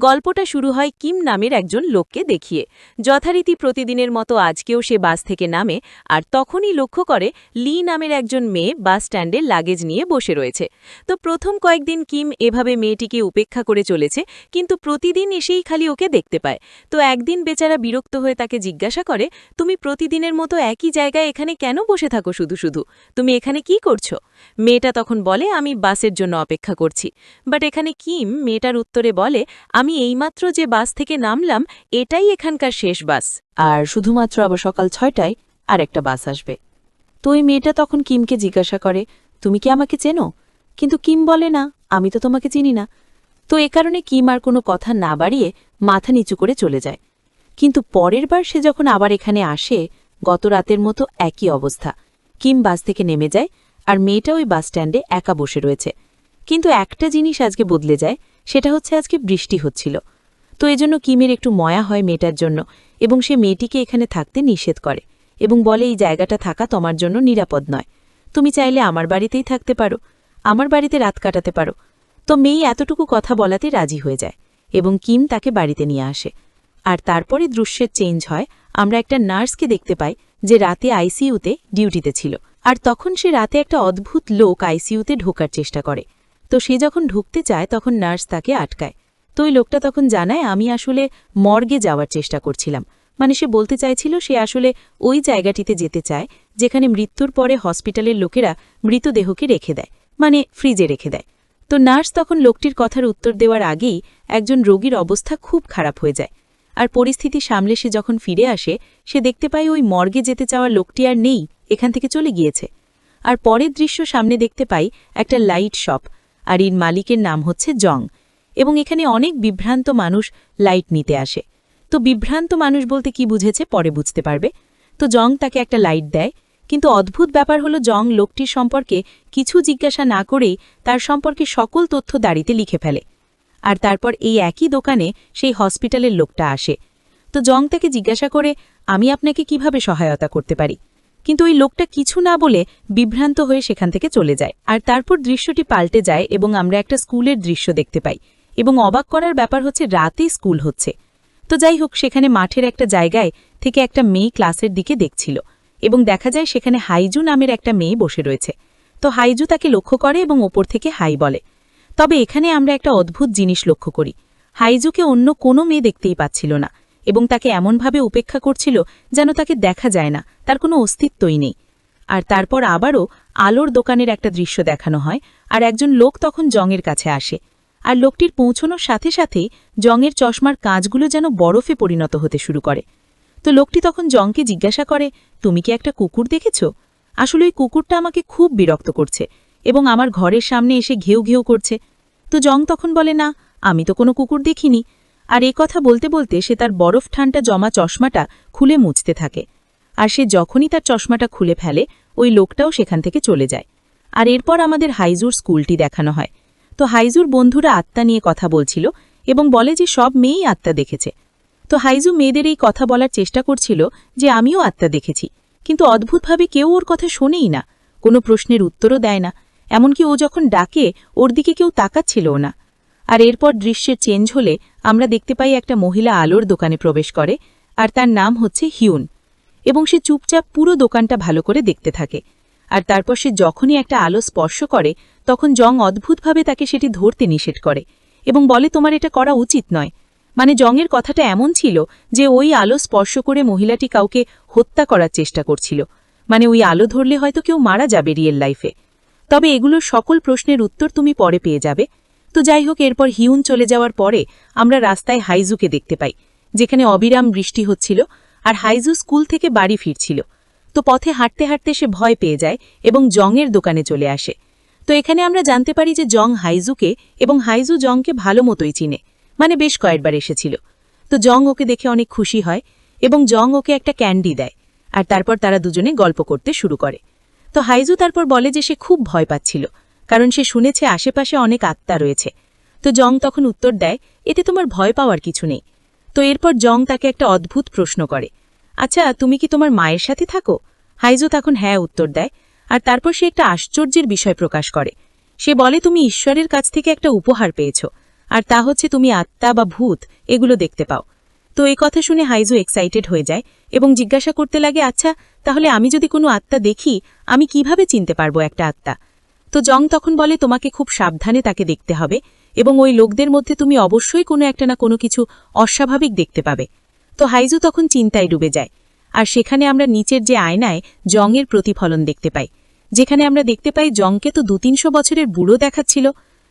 গল্পটা শুরু হয় কিম নামের একজন লোককে দেখিয়ে। যথারীতি প্রতিদিনের মতো আজকেও সে বাস থেকে নামে, আর তখনই লক্ষ্য করে লি নামের একজন মেয়ে বাস স্ট্যান্ডে লাগেজ নিয়ে বসে রয়েছে। তো প্রথম কয়েকদিন কিম এভাবে মেয়েটিকে উপেক্ষা করে চলেছে, কিন্তু প্রতিদিন এসেই খালি ওকে দেখতে পায়। তো একদিন বেচারা বিরক্ত হয়ে তাকে জিজ্ঞাসা করে, তুমি প্রতিদিনের মতো একই জায়গায় এখানে কেন বসে থাকো শুধু শুধু? তুমি এখানে কি করছো? মেয়েটা তখন বলে, আমি বাসের জন্য অপেক্ষা করছি। বাট এখানে কিম মেয়েটার উত্তরে বলে, আমি এইমাত্র যে বাস থেকে নামলাম এটাই এখানকার শেষ বাস, আর শুধুমাত্র আবার সকাল 6টায় আর একটা বাস আসবে। তো ওই মেয়েটা তখন কিমকে জিজ্ঞাসা করে, তুমি কি আমাকে চেনো? কিন্তু কিম বলে, না, আমি তো তোমাকে চিনি না। তো এ কারণে কিম আর কোনো কথা না বাড়িয়ে মাথা নিচু করে চলে যায়। কিন্তু পরের বার সে যখন আবার এখানে আসে, গত রাতের মতো একই অবস্থা। কিম বাস থেকে নেমে যায়, আর মেয়েটা ওই বাস স্ট্যান্ডে একা বসে রয়েছে। কিন্তু একটা জিনিস আজকে বদলে যায়, সেটা হচ্ছে আজকে বৃষ্টি হচ্ছিল। তো এজন্য কিমের একটু ময়া হয় মেয়েটার জন্য, এবং সে মেয়েটিকে এখানে থাকতে নিষেধ করে এবং বলে, এই জায়গাটা থাকা তোমার জন্য নিরাপদ নয়। তুমি চাইলে আমার বাড়িতেই থাকতে পারো, আমার বাড়িতে রাত কাটাতে পারো। তো মেয়ে এতটুকু কথা বলাতে রাজি হয়ে যায় এবং কিম তাকে বাড়িতে নিয়ে আসে। আর তারপরে দৃশ্যের চেঞ্জ হয়, আমরা একটা নার্সকে দেখতে পাই যে রাতে আইসিইউতে ডিউটিতে ছিল। আর তখন সে রাতে একটা অদ্ভুত লোক আইসিইউতে ঢোকার চেষ্টা করে। তো সে যখন ঢুকতে চায় তখন নার্স তাকে আটকায়। তো ওই লোকটা তখন জানায়, আমি আসলে মর্গে যাওয়ার চেষ্টা করছিলাম। মানে সে বলতে চাইছিল সে আসলে ওই জায়গাটিতে যেতে চায় যেখানে মৃত্যুর পরে হসপিটালের লোকেরা মৃতদেহকে রেখে দেয়, মানে ফ্রিজে রেখে দেয়। তো নার্স তখন লোকটির কথার উত্তর দেওয়ার আগেই একজন রোগীর অবস্থা খুব খারাপ হয়ে যায়। আর পরিস্থিতি সামলে সে যখন ফিরে আসে, সে দেখতে পায় ওই মর্গে যেতে চাওয়া লোকটি আর নেই, এখান থেকে চলে গিয়েছে। আর পরের দৃশ্য সামনে দেখতে পাই একটা লাইট শপ, আর এর মালিকের নাম হচ্ছে জং। এবং এখানে অনেক বিভ্রান্ত মানুষ লাইট নিতে আসে। তো বিভ্রান্ত মানুষ বলতে কি বুঝেছে পরে বুঝতে পারবে। তো জং তাকে একটা লাইট দেয়, কিন্তু অদ্ভুত ব্যাপার হলো জং লোকটির সম্পর্কে কিছু জিজ্ঞাসা না করেই তার সম্পর্কে সকল তথ্য দাঁড়িতে লিখে ফেলে। আর তারপর এই একই দোকানে সেই হসপিটালের লোকটা আসে। তো জং তাকে জিজ্ঞাসা করে, আমি আপনাকে কিভাবে সহায়তা করতে পারি? কিন্তু ওই লোকটা কিছু না বলে বিভ্রান্ত হয়ে সেখান থেকে চলে যায়। আর তারপর দৃশ্যটি পাল্টে যায় এবং আমরা একটা স্কুলের দৃশ্য দেখতে পাই। এবং অবাক করার ব্যাপার হচ্ছে রাতেই স্কুল হচ্ছে। তো যাই হোক, সেখানে মাঠের একটা জায়গায় থেকে একটা মেয়ে ক্লাসের দিকে দেখছিল এবং দেখা যায় সেখানে হাইজু নামের একটা মেয়ে বসে রয়েছে। তো হাইজু তাকে লক্ষ্য করে এবং ওপর থেকে হাই বলে। তবে এখানে আমরা একটা অদ্ভুত জিনিস লক্ষ্য করি, হাইজুকে অন্য কোনো মেয়ে দেখতেই পাচ্ছিল না এবং তাকে এমনভাবে উপেক্ষা করছিল যেন তাকে দেখা যায় না, তার কোনো অস্তিত্বই নেই। আর তারপর আবারও আলোর দোকানের একটা দৃশ্য দেখানো হয়, আর একজন লোক তখন জংয়ের কাছে আসে। আর লোকটির পৌঁছনোর সাথে সাথেই জংয়ের চশমার কাঁচগুলো যেন বরফে পরিণত হতে শুরু করে। তো লোকটি তখন জংকে জিজ্ঞাসা করে, তুমি কি একটা কুকুর দেখেছ? আসলে ওই কুকুরটা আমাকে খুব বিরক্ত করছে এবং আমার ঘরের সামনে এসে ঘেউ ঘেউ করছে। তো জং তখন বলে, না, আমি তো কোনো কুকুর দেখিনি। আর এই কথা বলতে বলতে সে তার বরফ ঠান্ডা জমা চশমাটা খুলে মুছতে থাকে। আর সে যখনই তার চশমাটা খুলে ফেলে, ওই লোকটাও সেখান থেকে চলে যায়। আর এরপর আমাদের হাইজুর স্কুলটি দেখানো হয়। তো হাইজুর বন্ধুরা আত্মা নিয়ে কথা বলছিল এবং বলে যে সব মেয়েই আত্মা দেখেছে। তো হাইজু মেয়েদের এই কথা বলার চেষ্টা করছিল যে আমিও আত্মা দেখেছি, কিন্তু অদ্ভুতভাবে কেউ ওর কথা শোনেই না, কোনো প্রশ্নের উত্তরও দেয় না। এমনকি ও যখন ডাকে ওর দিকে কেউ তাকাচ্ছিলও না। আর এরপর দৃশ্যের চেঞ্জ হলে আমরা দেখতে পাই একটা মহিলা আলোর দোকানে প্রবেশ করে, আর তার নাম হচ্ছে হিউন। এবং সে চুপচাপ পুরো দোকানটা ভালো করে দেখতে থাকে। আর তারপর সে যখনই একটা আলো স্পর্শ করে তখন জং অদ্ভুতভাবে তাকে সেটি ধরতে নিষেধ করে এবং বলে, তোমার এটা করা উচিত নয়। মানে জংয়ের কথাটা এমন ছিল যে ওই আলো স্পর্শ করে মহিলাটি কাউকে হত্যা করার চেষ্টা করছিল, মানে ওই আলো ধরলে হয়তো কেউ মারা যাবে রিয়েল লাইফে। তবে এগুলোর সকল প্রশ্নের উত্তর তুমি পরে পেয়ে যাবে। তো যাই হোক, এরপর হিউন চলে যাওয়ার পরে আমরা রাস্তায় হাইজুকে দেখতে পাই, যেখানে অবিরাম বৃষ্টি হচ্ছিল, আর হাইজু স্কুল থেকে বাড়ি ফিরছিল। তো পথে হাঁটতে হাঁটতে সে ভয় পেয়ে যায় এবং জংয়ের দোকানে চলে আসে। তো এখানে আমরা জানতে পারি যে জং হাইজুকে এবং হাইজু জংকে ভালো মতোই চিনে, মানে বেশ কয়েকবার এসেছিল। তো জং ওকে দেখে অনেক খুশি হয় এবং জং ওকে একটা ক্যান্ডি দেয়, আর তারপর তারা দুজনে গল্প করতে শুরু করে। তো হাইজু তারপর বলে যে সে খুব ভয় পাচ্ছিল, কারণ সে শুনেছে আশেপাশে অনেক আত্মা রয়েছে। তো জং তখন উত্তর দেয়, এতে তোমার ভয় পাওয়ার কিছু নেই। তো এরপর জং তাকে একটা অদ্ভুত প্রশ্ন করে, আচ্ছা, তুমি কি তোমার মায়ের সাথে থাকো? হাইজু তখন হ্যাঁ উত্তর দেয়। আর তারপর সে একটা আশ্চর্যের বিষয় প্রকাশ করে। সে বলে, তুমি ঈশ্বরের কাছ থেকে একটা উপহার পেয়েছ, আর তা হচ্ছে তুমি আত্মা বা ভূত এগুলো দেখতে পাও। তো এই কথা শুনে হাইজু এক্সাইটেড হয়ে যায় এবং জিজ্ঞাসা করতে লাগে, আচ্ছা তাহলে আমি যদি কোনো আত্মা দেখি আমি কিভাবে চিনতে পারবো একটা আত্মা? তো জং তখন বলে, তোমাকে খুব সাবধানে তাকে দেখতে হবে এবং ওই লোকদের মধ্যে তুমি অবশ্যই কোনো একটা না কোনো কিছু অস্বাভাবিক দেখতে পাবে। তো হাইজু তখন চিন্তায় ডুবে যায়। আর সেখানে আমরা নিচের যে আয়নায় জংয়ের প্রতিফলন দেখতে পাই, যেখানে আমরা দেখতে পাই জংকে তো 200-300 বছরের বুড়ো দেখাচ্ছিল।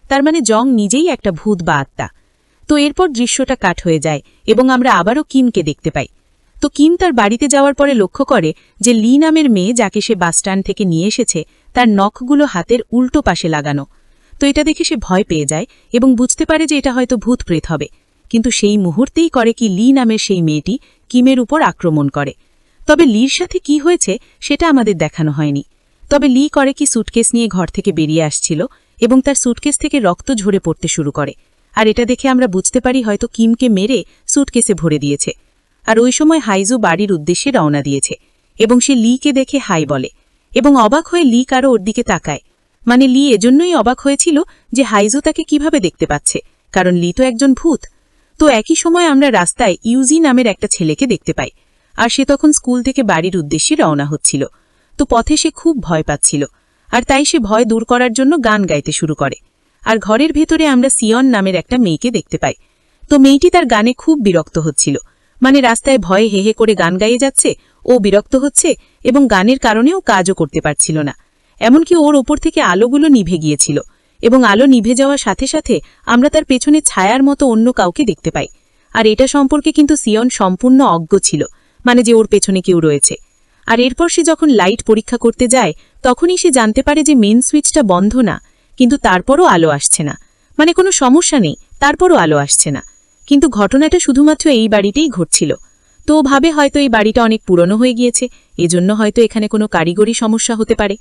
তার মানে জং নিজেই একটা ভূত বা আত্মা। তো এরপর দৃশ্যটা কাট হয়ে যায় এবং আমরা আবারও কিমকে দেখতে পাই। তো কিম তার বাড়িতে যাওয়ার পরে লক্ষ্য করে যে লি নামের মেয়ে, যাকে সে বাসস্ট্যান্ড থেকে নিয়ে এসেছে, তার নখগুলো হাতের উল্টো পাশে লাগানো। তো এটা দেখে সে ভয় পেয়ে যায় এবং বুঝতে পারে যে এটা হয়তো ভূত প্রেত হবে। কিন্তু সেই মুহূর্তেই করে কি লি নামের সেই মেয়েটি কিমের উপর আক্রমণ করে। তবে লির সাথে কি হয়েছে সেটা আমাদের দেখানো হয়নি। তবে লি করে কি সুটকেস নিয়ে ঘর থেকে বেরিয়ে আসছিল এবং তার সুটকেস থেকে রক্ত ঝরে পড়তে শুরু করে। আর এটা দেখে আমরা বুঝতে পারি হয়তো কিমকে মেরে সুটকেসে ভরে দিয়েছে। আর ওই সময় হাইজু বাড়ির উদ্দেশ্যে রওনা দিয়েছে এবং সে লিকে দেখে হাই বলে এবং অবাক হয়ে লি কারো ওর দিকে তাকায়। মানে লি এজন্যই অবাক হয়েছিল যে হাইজু তাকে কিভাবে দেখতে পাচ্ছে, কারণ লি তো একজন ভূত। তো একই সময় আমরা রাস্তায় ইউজি নামের একটা ছেলেকে দেখতে পাই। আর সে তখন স্কুল থেকে বাড়ির উদ্দেশ্যে রওনা হচ্ছিল। তো পথে সে খুব ভয় পাচ্ছিল, আর তাই সে ভয় দূর করার জন্য গান গাইতে শুরু করে। আর ঘরের ভেতরে আমরা সিয়ন নামের একটা মেয়েকে দেখতে পাই। তো মেয়েটি তার গানে খুব বিরক্ত হচ্ছিল। মানে রাস্তায় ভয়ে হেহে করে গান গাইয়ে যাচ্ছে, ও বিরক্ত হচ্ছে এবং গানের কারণেও কাজও করতে পারছিল না। এমনকি ওর ওপর থেকে আলোগুলো নিভে গিয়েছিল এবং আলো নিভে যাওয়ার সাথে সাথে আমরা তার পেছনে ছায়ার মতো অন্য কাউকে দেখতে পাই। আর এটা সম্পর্কে কিন্তু সিয়ন সম্পূর্ণ অজ্ঞ ছিল, মানে যে ওর পেছনে কেউ রয়েছে। আর এরপর সে যখন লাইট পরীক্ষা করতে যায় তখনই সে জানতে পারে যে মেইন সুইচটা বন্ধ না, কিন্তু তারপরও আলো আসছে না। মানে কোনো সমস্যা নেই, তারপরও আলো আসছে না। কিন্তু ঘটনাটা শুধুমাত্র এই বাড়িতেই ঘটছিল। তো ও ভাবে হয়তো এই বাড়িটা অনেক পুরনো হয়ে গিয়েছে, এজন্য হয়তো এখানে কোনো কারিগরি সমস্যা হতে পারে।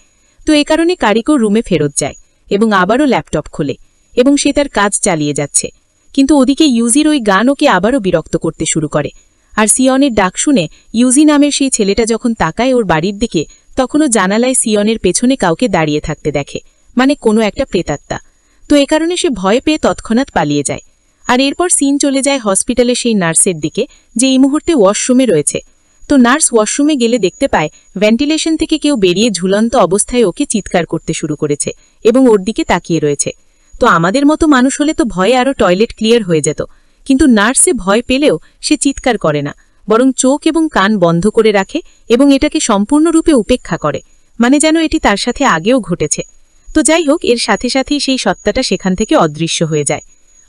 তো এ কারণে কারিগর রুমে ফেরত যায় এবং আবারও ল্যাপটপ খোলে এবং সে তার কাজ চালিয়ে যাচ্ছে। কিন্তু ওদিকে ইউজির ওই গান ওকে আবারও বিরক্ত করতে শুরু করে। আর সিয়নের ডাক শুনে ইউজি নামের সেই ছেলেটা যখন তাকায় ওর বাড়ির দিকে, তখনও জানালায় সিয়নের পেছনে কাউকে দাঁড়িয়ে থাকতে দেখে, মানে কোনো একটা প্রেতাত্মা। তো এ কারণে সে ভয় পেয়ে তৎক্ষণাৎ পালিয়ে যায়। আর এরপর সিন চলে যায় হসপিটালে সেই নার্সের দিকে, যে এই মুহূর্তে ওয়াশরুমে রয়েছে। তো নার্স ওয়াশরুমে গেলে দেখতে পায় ভেন্টিলেশন থেকে কেউ বেরিয়ে ঝুলন্ত অবস্থায় ওকে চিৎকার করতে শুরু করেছে এবং ওর দিকে তাকিয়ে রয়েছে। তো আমাদের মতো মানুষ হলে তো ভয়ে আরও টয়লেট ক্লিয়ার হয়ে যেত, কিন্তু নার্সে ভয় পেলেও সে চিৎকার করে না, বরং চোখ এবং কান বন্ধ করে রাখে এবং এটাকে সম্পূর্ণরূপে উপেক্ষা করে, মানে যেন এটি তার সাথে আগেও ঘটেছে। তো যাই হোক, এর সাথে সাথেই সেই সত্তাটা সেখান থেকে অদৃশ্য হয়ে যায়।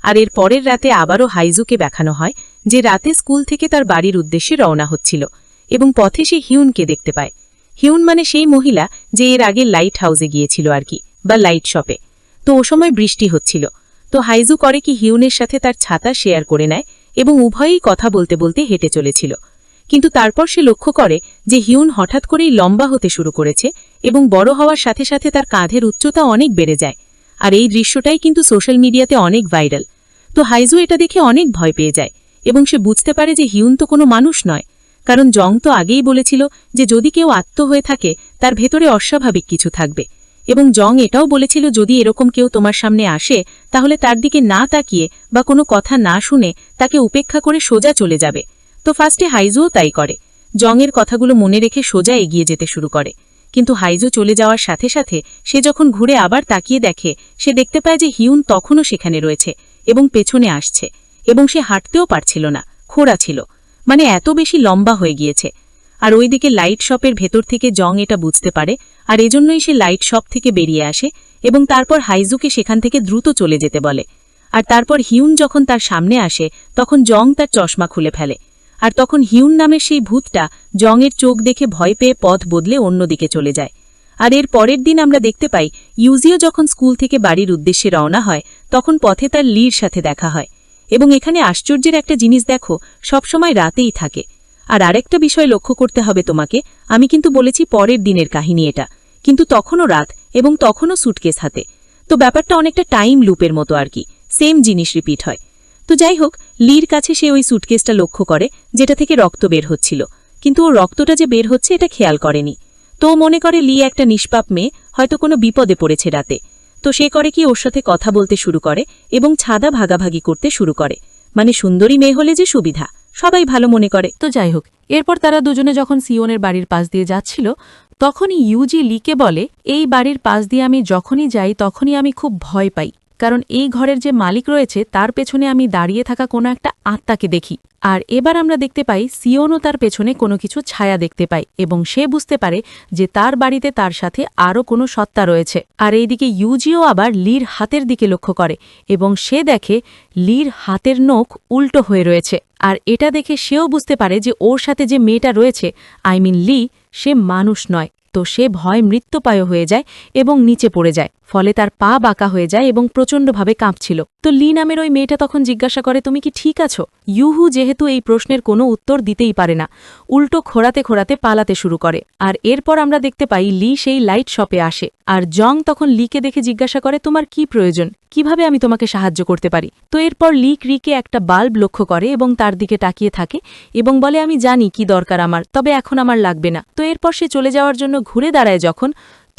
আর এর পরের রাতে আবারও হাইজুকে দেখানো হয় যে রাতে স্কুল থেকে তার বাড়ির উদ্দেশ্যে রওনা হচ্ছিল এবং পথে সে হিউনকে দেখতে পায়। হিউন মানে সেই মহিলা যে এর আগে লাইট হাউসে গিয়েছিল আর কি, বা লাইট শপে। তো ও সময় বৃষ্টি হচ্ছিল। তো হাইজু করে কি হিউনের সাথে তার ছাতা শেয়ার করে নেয় এবং উভয়েই কথা বলতে বলতে হেঁটে চলেছিল। কিন্তু তারপর সে লক্ষ্য করে যে হিউন হঠাৎ করেই লম্বা হতে শুরু করেছে এবং বড় হওয়ার সাথে সাথে তার কাঁধের উচ্চতা অনেক বেড়ে যায়। আর এই দৃশ্যটাই কিন্তু সোশ্যাল মিডিয়াতে অনেক ভাইরাল। তো হাইজু এটা দেখে অনেক ভয় পেয়ে যায় এবং সে বুঝতে পারে যে হিউন তো কোনো মানুষ নয়, কারণ জং তো আগেই বলেছিল যে যদি কেউ আত্ম হয়ে থাকে তার ভেতরে অস্বাভাবিক কিছু থাকবে। এবং জং এটাও বলেছিল যদি এরকম কেউ তোমার সামনে আসে তাহলে তার দিকে না তাকিয়ে বা কোনো কথা না শুনে তাকে উপেক্ষা করে সোজা চলে যাবে। তো ফার্স্টে হাইজুও তাই করে, জংয়ের কথাগুলো মনে রেখে সোজা এগিয়ে যেতে শুরু করে। কিন্তু হাইজু চলে যাওয়ার সাথে সাথে সে যখন ঘুরে আবার তাকিয়ে দেখে, সে দেখতে পায় যে হিউন তখনও সেখানে রয়েছে এবং পেছনে আসছে, এবং সে হাঁটতেও পারছিল না, খোঁড়া ছিল, মানে এত বেশি লম্বা হয়ে গিয়েছে। আর ওইদিকে লাইট শপের ভেতর থেকে জং এটা বুঝতে পারে, আর এজন্যই সে লাইট শপ থেকে বেরিয়ে আসে এবং তারপর হাইজুকে সেখান থেকে দ্রুত চলে যেতে বলে। আর তারপর হিউন যখন তার সামনে আসে তখন জং তার চশমা খুলে ফেলে। আর তখন হিউন নামের সেই ভূতটা জংয়ের চোখ দেখে ভয় পেয়ে পথ বদলে অন্যদিকে চলে যায়। আর এর পরের দিন আমরা দেখতে পাই ইউজিও যখন স্কুল থেকে বাড়ির উদ্দেশ্যে রওনা হয় তখন পথে তার লির সাথে দেখা হয়। এবং এখানে আশ্চর্যের একটা জিনিস দেখো, সবসময় রাতেই থাকে। আর আরেকটা বিষয় লক্ষ্য করতে হবে তোমাকে, আমি কিন্তু বলেছি পরের দিনের কাহিনী এটা, কিন্তু তখনও রাত এবং তখনও সুটকেস হাতে। তো ব্যাপারটা অনেকটা টাইম লুপের মতো আর কি, সেম জিনিস রিপিট হয়। তো যাই হোক, লির কাছে সে ওই সুটকেসটা লক্ষ্য করে যেটা থেকে রক্ত বের হচ্ছিল, কিন্তু ও রক্তটা যে বের হচ্ছে এটা খেয়াল করেনি। তো মনে করে লি একটা নিষ্পাপ মেয়ে, হয়তো কোনো বিপদে পড়েছে রাতে। তো সে করে কি ওর সাথে কথা বলতে শুরু করে এবং ছাদা ভাগাভাগি করতে শুরু করে। মানে সুন্দরী মেয়ে হলে যে সুবিধা, সবাই ভালো মনে করে। তো যাই হোক, এরপর তারা দুজনে যখন সিওনের বাড়ির পাশ দিয়ে যাচ্ছিল তখনই ইউজি লিকে বলে, এই বাড়ির পাশ দিয়ে আমি যখনই যাই তখনই আমি খুব ভয় পাই, কারণ এই ঘরের যে মালিক রয়েছে তার পেছনে আমি দাঁড়িয়ে থাকা কোনো একটা আত্মাকে দেখি। আর এবার আমরা দেখতে পাই সিওনও তার পেছনে কোনো কিছু ছায়া দেখতে পায় এবং সে বুঝতে পারে যে তার বাড়িতে তার সাথে আরও কোনো সত্তা রয়েছে। আর এইদিকে ইউজিও আবার লির হাতের দিকে লক্ষ্য করে এবং সে দেখে লির হাতের নখ উল্টো হয়ে রয়েছে। আর এটা দেখে সেও বুঝতে পারে যে ওর সাথে যে মেয়েটা রয়েছে, লি, সে মানুষ নয়। তো সে ভয় মৃত্যুপায় হয়ে যায় এবং নিচে পড়ে যায়, ফলে তার পা বাঁকা হয়ে যায় এবং প্রচণ্ডভাবে কাঁপছিল। তো লি নামের ওই মেয়েটা তখন জিজ্ঞাসা করে, তুমি কি ঠিক আছো? ইউহু যেহেতু এই প্রশ্নের কোনো উত্তর দিতেই পারে না, উল্টো খোঁড়াতে খোঁড়াতে পালাতে শুরু করে। আর এরপর আমরা দেখতে পাই লি সেই লাইট শপে আসে, আর জং তখন লিকে দেখে জিজ্ঞাসা করে, তোমার কি প্রয়োজন, কিভাবে আমি তোমাকে সাহায্য করতে পারি? তো এরপর লি ক্রিকে একটা বাল্ব লক্ষ্য করে এবং তার দিকে তাকিয়ে থাকে এবং বলে, আমি জানি কি দরকার আমার, তবে এখন আমার লাগবে না। তো এরপর সে চলে যাওয়ার জন্য ঘুরে দাঁড়ায়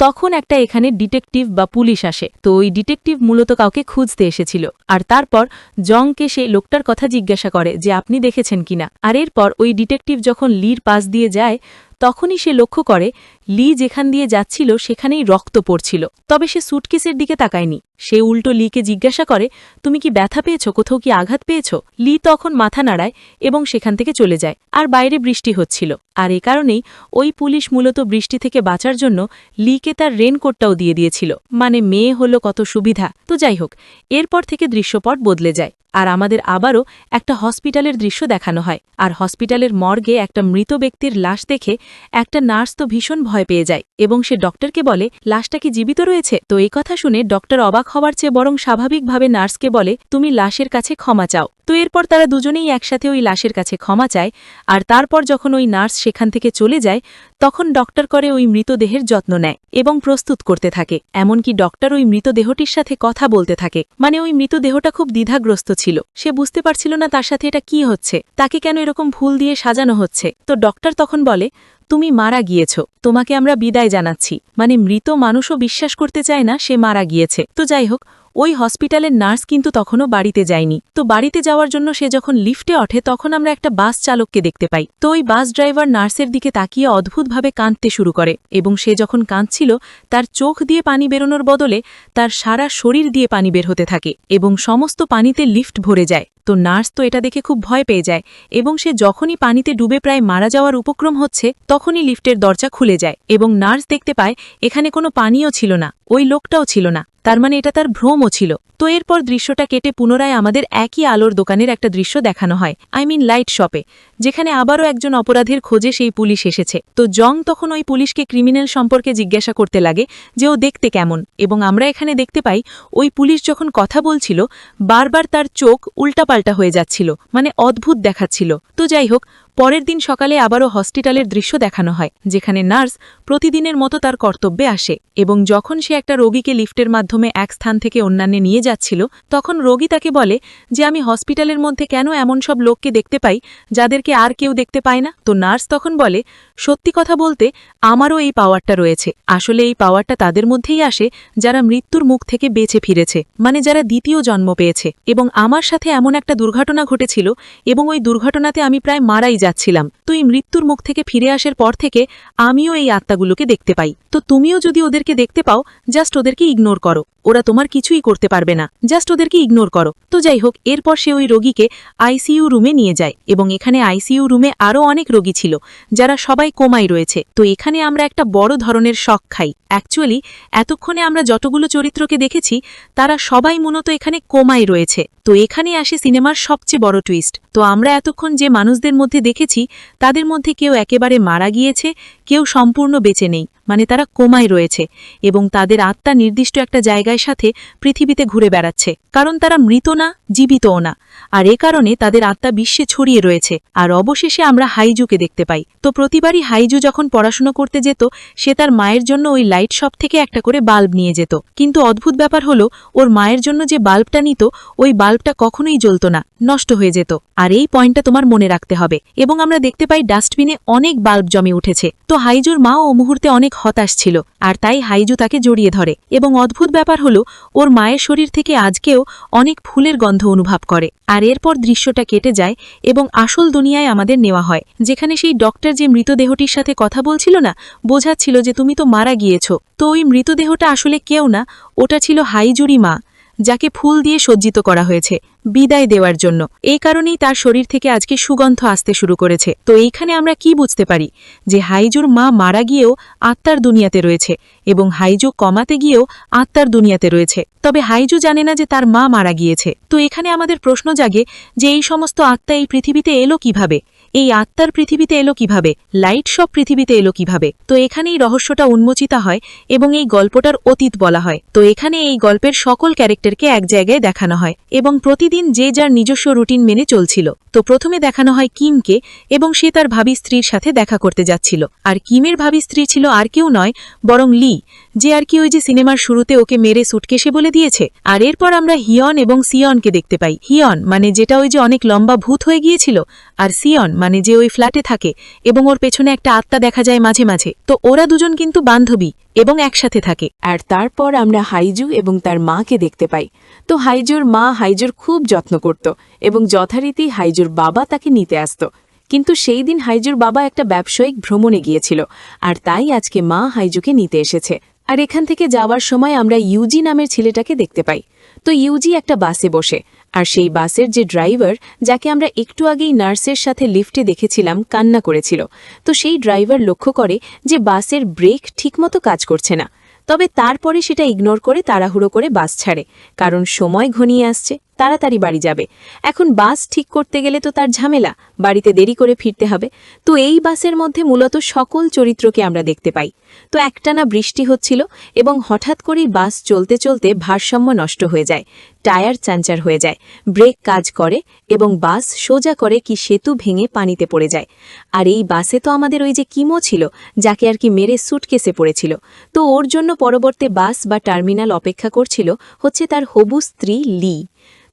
তখন একটা এখানে ডিটেকটিভ বা পুলিশ আসে। তো ওই ডিটেকটিভ মূলত কাউকে খুঁজতে এসেছিল। আর তারপর জংকে সেই লোকটার কথা জিজ্ঞাসা করে যে আপনি দেখেছেন কিনা। আর এরপর ওই ডিটেকটিভ যখন লির পাশ দিয়ে যায় তখনই সে লক্ষ্য করে লি যেখান দিয়ে যাচ্ছিল সেখানেই রক্ত পড়ছিল। তবে সে সুটকেসের দিকে তাকায়নি, সে উল্টো লিকে জিজ্ঞাসা করে, তুমি কি ব্যথা পেয়েছ, কোথাও কি আঘাত পেয়েছ? লি তখন মাথা নাড়ায় এবং সেখান থেকে চলে যায়। আর বাইরে বৃষ্টি হচ্ছিল, আর এ কারণেই ওই পুলিশ মূলত বৃষ্টি থেকে বাঁচার জন্য লিকে তার রেনকোটটাও দিয়ে দিয়েছিল। মানে মেয়ে হলো কত সুবিধা। তো যাই হোক, এরপর থেকে দৃশ্যপট বদলে যায় আর আমাদের আবারও একটা হসপিটালের দৃশ্য দেখানো হয়। আর হসপিটালের মর্গে একটা মৃত ব্যক্তির লাশ দেখে একটা নার্স তো ভীষণ ভয় পেয়ে যায় এবং সে ডক্টরকে বলে, লাশটা কি জীবিত রয়েছে? তো এই কথা শুনে ডক্টর অবাক হওয়ার চেয়ে বরং স্বাভাবিকভাবে নার্সকে বলে, তুমি লাশের কাছে ক্ষমা চাও। তো এরপর তারা দুজনেই একসাথে ওই লাশের কাছে ক্ষমা চায়। আর তারপর যখন ওই নার্স সেখান থেকে চলে যায় তখন ডক্টর করে ওই মৃতদেহের যত্ন নেয় এবং প্রস্তুত করতে থাকে। এমনকি ডক্টর ওই মৃতদেহটির সাথে কথা বলতে থাকে। মানে ওই মৃতদেহটা খুব দ্বিধাগ্রস্ত ছিল, সে বুঝতে পারছিল না তার সাথে এটা কি হচ্ছে, তাকে কেন এরকম ফুল দিয়ে সাজানো হচ্ছে। তো ডক্টর তখন বলে, তুমি মারা গিয়েছ, তোমাকে আমরা বিদায় জানাচ্ছি। মানে মৃত মানুষও বিশ্বাস করতে চায় না সে মারা গিয়েছে। তো যাই হোক, ওই হসপিটালের নার্স কিন্তু তখনও বাড়িতে যায়নি। তো বাড়িতে যাওয়ার জন্য সে যখন লিফটে ওঠে তখন আমরা একটা বাস চালককে দেখতে পাই। তো ওই বাস ড্রাইভার নার্সের দিকে তাকিয়ে অদ্ভুতভাবে কাঁদতে শুরু করে এবং সে যখন কাঁদছিল তার চোখ দিয়ে পানি বেরোনোর বদলে তার সারা শরীর দিয়ে পানি বের হতে থাকে এবং সমস্ত পানিতে লিফট ভরে যায়। তো নার্স তো এটা দেখে খুব ভয় পেয়ে যায় এবং সে যখনই পানিতে ডুবে প্রায় মারা যাওয়ার উপক্রম হচ্ছে তখনই লিফটের দরজা খুলে যায় এবং নার্স দেখতে পায় এখানে কোনো পানিও ছিল না, ওই লোকটাও ছিল না, তার মানে এটা তার ভ্রমও ছিল। তো এরপর দৃশ্যটা কেটে পুনরায় আমাদের একই আলোর দোকানের একটা দৃশ্য দেখানো হয়, লাইট শপে, যেখানে আবারও একজন অপরাধীর খোঁজে সেই পুলিশ এসেছে। তো জং তখন ওই পুলিশকে ক্রিমিনাল সম্পর্কে জিজ্ঞাসা করতে লাগে যে ও দেখতে কেমন, এবং আমরা এখানে দেখতে পাই ওই পুলিশ যখন কথা বলছিল বারবার তার চোখ উল্টাপাল্টা হয়ে যাচ্ছিল, মানে অদ্ভুত দেখাচ্ছিল। তো যাই হোক, পরের দিন সকালে আবারও হসপিটালের দৃশ্য দেখানো হয় যেখানে নার্স প্রতিদিনের মতো তার কর্তব্যে আসে এবং যখন সে একটা রোগীকে লিফটের মাধ্যমে এক স্থান থেকে অন্যান্যে নিয়ে যাচ্ছিল তখন রোগী তাকে বলে যে আমি হসপিটালের মধ্যে কেন এমন সব লোককে দেখতে পাই যাদেরকে আর কেউ দেখতে পায় না। তো নার্স তখন বলে, সত্যি কথা বলতে আমারও এই পাওয়ারটা রয়েছে। আসলে এই পাওয়ারটা তাদের মধ্যেই আসে যারা মৃত্যুর মুখ থেকে বেঁচে ফিরেছে, মানে যারা দ্বিতীয় জন্ম পেয়েছে। এবং আমার সাথে এমন একটা দুর্ঘটনা ঘটেছিল এবং ওই দুর্ঘটনাতে আমি প্রায় মারাই যাচ্ছিলাম। তো এই মৃত্যুর মুখ থেকে ফিরে আসার পর থেকে আমিও এই আত্মাগুলোকে দেখতে পাই। তো তুমিও যদি ওদেরকে দেখতে পাও জাস্ট ওদেরকে ইগনোর করো, ওরা তোমার কিছুই করতে পারবে না, জাস্ট ওদেরকে ইগনোর করো। তো যাই হোক, এরপর সে ওই রোগীকে আইসিইউ রুমে নিয়ে যায় এবং এখানে আইসিইউ রুমে আরও অনেক রোগী ছিল যারা সবাই কোমায় রয়েছে। তো এখানে আমরা একটা বড় ধরনের শক খাই। অ্যাকচুয়ালি এতক্ষণে আমরা যতগুলো চরিত্রকে দেখেছি তারা সবাই মূলত এখানে কোমায় রয়েছে। তো এখানে আসে সিনেমার সবচেয়ে বড় টুইস্ট। তো আমরা এতক্ষণ যে মানুষদের মধ্যে দেখেছি তাদের মধ্যে কেউ একেবারে মারা গিয়েছে, কেউ সম্পূর্ণ বেঁচে নেই, মানে তারা কোমায় রয়েছে এবং তাদের আত্মা নির্দিষ্ট একটা জায়গায় সাথে পৃথিবীতে ঘুরে বেড়াচ্ছে, কারণ তারা মৃত না, জীবিতও না। আর এ কারণে তাদের আত্মা বিশ্বে ছড়িয়ে রয়েছে। আর অবশেষে আমরা হাইজুকে দেখতে পাই। তো প্রতিবারই হাইজু যখন পড়াশুনো করতে যেত সে তার মায়ের জন্য ওই লাইট শপ থেকে একটা করে বাল্ব নিয়ে যেত, কিন্তু অদ্ভুত ব্যাপার হলো ওর মায়ের জন্য যে বাল্বটা নিত ওই বাল্বটা কখনোই জ্বলত না, নষ্ট হয়ে যেত। আর এই পয়েন্টটা তোমার মনে রাখতে হবে। এবং আমরা দেখতে পাই ডাস্টবিনে অনেক বাল্ব জমে উঠেছে। তো তো হাইজুর মা ও মুহূর্তে অনেক হতাশ ছিল, আর তাই হাইজু তাকে জড়িয়ে ধরে। এবং অদ্ভুত ব্যাপার হলো ওর মায়ের শরীর থেকে আজকেও অনেক ফুলের গন্ধ অনুভব করে। আর এরপর দৃশ্যটা কেটে যায় এবং আসল দুনিয়ায় আমাদের নেওয়া হয়, যেখানে সেই ডক্টর যে মৃতদেহটির সাথে কথা বলছিল না, বোঝাচ্ছিল যে তুমি তো মারা গিয়েছ। তো ওই মৃতদেহটা আসলে কেউ না, ওটা ছিল হাইজুরি মা, যাকে ফুল দিয়ে সজ্জিত করা হয়েছে বিদায় দেওয়ার জন্য। এই কারণেই তার শরীর থেকে আজকে সুগন্ধ আসতে শুরু করেছে। তো এইখানে আমরা কি বুঝতে পারি যে হাইজুর মা মারা গিয়েও আত্মার দুনিয়াতে রয়েছে এবং হাইজু কমাতে গিয়েও আত্মার দুনিয়াতে রয়েছে। তবে হাইজু জানে না যে তার মা মারা গিয়েছে। তো এখানে আমাদের প্রশ্ন জাগে যে এই সমস্ত আত্মা এই পৃথিবীতে এলো কিভাবে, এই আত্মার পৃথিবীতে এলো কিভাবে, লাইট সব পৃথিবীতে এলো কিভাবে। তো এখানেই রহস্যটা উন্মোচিত হয় এবং এই গল্পটার অতীত বলা হয়। তো এখানে এই গল্পের সকল ক্যারেক্টারকে এক জায়গায় দেখানো হয় এবং প্রতিদিন যে যার নিজস্ব রুটিন মেনে চলছিল। তো প্রথমে দেখানো হয় কিমকে, এবং সে তার ভাবি স্ত্রীর সাথে দেখা করতে যাচ্ছিল। আর কিমের ভাবি স্ত্রী ছিল আর কেউ নয় বরং লি, যে আর কি ওই যে সিনেমার শুরুতে ওকে মেরে সুটকেসে বলে দিয়েছে। আর এরপর আমরা হিয়ন এবং সিয়নকে দেখতে পাই। হিয়ন মানে যেটা ওই যে অনেক লম্বা ভূত হয়ে গিয়েছিল, আর সিয়ন মানে যে ওই ফ্ল্যাটে থাকে এবং ওর পেছনে একটা আত্মা দেখা যায় মাঝে মাঝে। তো ওরা দুজন কিন্তু বান্ধবী এবং একসাথে থাকে। আর তারপর আমরা হাইজু এবং তার মাকে দেখতে পাই। তো হাইজুর মা হাইজুর খুব যত্ন করত এবং যথারীতি হাইজুর বাবা তাকে নিতে আসত। কিন্তু সেই দিন হাইজুর বাবা একটা ব্যবসায়িক ভ্রমণে গিয়েছিল, আর তাই আজকে মা হাইজুকে নিতে এসেছে। আর এখান থেকে যাওয়ার সময় আমরা ইউজি নামের ছেলেটাকে দেখতে পাই। তো ইউজি একটা বাসে বসে, আর সেই বাসের যে ড্রাইভার, যাকে আমরা একটু আগেই নার্সের সাথে লিফটে দেখেছিলাম, কান্না করেছিল। তো সেই ড্রাইভার লক্ষ্য করে যে বাসের ব্রেক ঠিকমতো কাজ করছে না। তবে তারপরে সেটা ইগনোর করে তাড়াহুড়ো করে বাস ছাড়ে, কারণ সময় ঘনিয়ে আসছে, তাড়াতাড়ি বাড়ি যাবে। এখন বাস ঠিক করতে গেলে তো তার ঝামেলা, বাড়িতে দেরি করে ফিরতে হবে। তো এই বাসের মধ্যে মূলত সকল চরিত্রকে আমরা দেখতে পাই। তো একটানা বৃষ্টি হচ্ছিল এবং হঠাৎ করেই বাস চলতে চলতে ভারসাম্য নষ্ট হয়ে যায়, টায়ার চাঞ্চার হয়ে যায়, ব্রেক কাজ করে এবং বাস সোজা করে কি সেতু ভেঙে পানিতে পড়ে যায়। আর এই বাসে তো আমাদের ওই যে কিমো ছিল, যাকে আর কি মেরে সুটকেসে পড়েছিল। তো ওর জন্য পরবর্তী বাস বা টার্মিনাল অপেক্ষা করছিল হচ্ছে তার হবু স্ত্রী লি।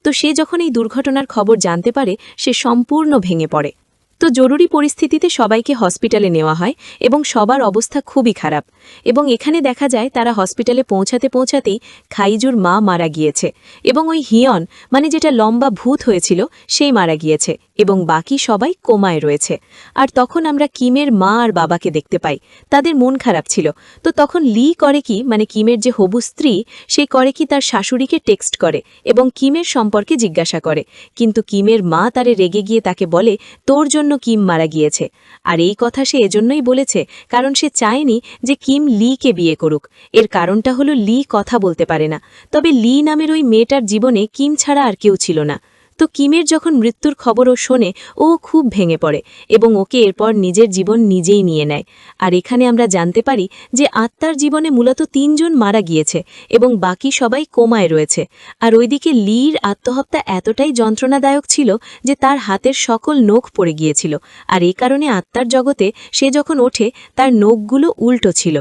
তো সে যখন এই দুর্ঘটনার খবর জানতে পারে, সে সম্পূর্ণ ভেঙে পড়ে। তো জরুরি পরিস্থিতিতে সবাইকে হসপিটালে নেওয়া হয় এবং সবার অবস্থা খুবই খারাপ। এবং এখানে দেখা যায় তারা হসপিটালে পৌঁছাতে পৌঁছাতেই হাইজুর মা মারা গিয়েছে এবং ওই হিয়ন মানে যেটা লম্বা ভূত হয়েছিল সেই মারা গিয়েছে এবং বাকি সবাই কোমায় রয়েছে। আর তখন আমরা কিমের মা আর বাবাকে দেখতে পাই, তাদের মন খারাপ ছিল। তো তখন লি করে কি, মানে কিমের যে হবু স্ত্রী, সে করে কি তার শাশুড়িকে টেক্সট করে এবং কিমের সম্পর্কে জিজ্ঞাসা করে। কিন্তু কিমের মা তারে রেগে গিয়ে তাকে বলে তোর জন্য কিম মারা গিয়েছে। আর এই কথা সে এজন্যই বলেছে কারণ সে চায়নি যে কিম লিকে বিয়ে করুক। এর কারণটা হলো লি কথা বলতে পারে না। তবে লি নামের ওই মেয়েটার জীবনে কিম ছাড়া আর কেউ ছিল না। তো কিমের যখন মৃত্যুর খবরও শোনে, ও খুব ভেঙে পড়ে এবং ওকে এরপর নিজের জীবন নিজেই নিয়ে নেয়। আর এখানে আমরা জানতে পারি যে আত্মার জীবনে মূলত ৩ জন মারা গিয়েছে এবং বাকি সবাই কোমায় রয়েছে। আর ওইদিকে লির আত্মহত্যা এতটাই যন্ত্রণাদায়ক ছিল যে তার হাতের সকল নখ পড়ে গিয়েছিল। আর এই কারণে আত্মার জগতে সে যখন ওঠে তার নখগুলো উল্টো ছিল।